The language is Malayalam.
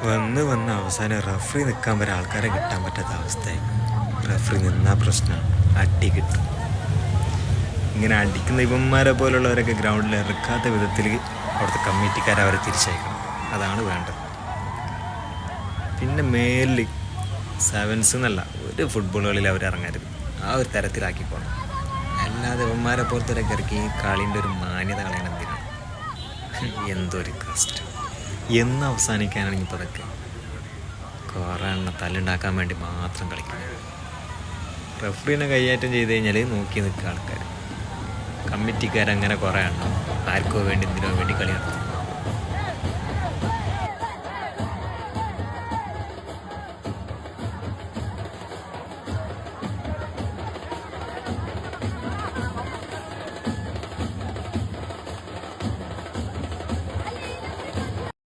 വന്ന് അവസാനം റഫറി നിൽക്കാൻ വരെ ആൾക്കാരെ കിട്ടാൻ പറ്റാത്ത അവസ്ഥയായി. റഫറി നിന്നാ പ്രശ്നമാണ്, അടി കിട്ടും. ഇങ്ങനെ അടിക്കുന്ന ഇവന്മാരെ പോലുള്ളവരൊക്കെ ഗ്രൗണ്ടിൽ ഇറക്കാത്ത വിധത്തിൽ അവിടുത്തെ കമ്മിറ്റിക്കാരെ അവരെ തിരിച്ചയക്കണം. അതാണ് വേണ്ടത്. പിന്നെ മേലിൽ സെവൻസ് എന്നല്ല ഒരു ഫുട്ബോൾ കളിയിൽ അവർ ഇറങ്ങരുത്, ആ ഒരു തരത്തിലാക്കിക്കോണം. അല്ലാതെ ഇവന്മാരെ പോലത്തെ ഇറക്കി ഈ കളീൻ്റെ ഒരു മാന്യത കളയണം എന്തിനാണ്? എന്തൊരു കഷ്ടം. എന്ന് അവസാനിക്കാനാണ് ഇപ്പോൾ അതൊക്കെ? കുറേ എണ്ണം തല്ലുണ്ടാക്കാൻ വേണ്ടി മാത്രം കളിക്കുന്നത്. റഫറീനെ കൈയാറ്റം ചെയ്ത് കഴിഞ്ഞാൽ നോക്കി നിൽക്കുക ആൾക്കാർ. കമ്മിറ്റിക്കാരങ്ങനെ കുറേ എണ്ണം ആർക്കോ വേണ്ടി എന്തിനോ വേണ്ടി കളി നടത്തും.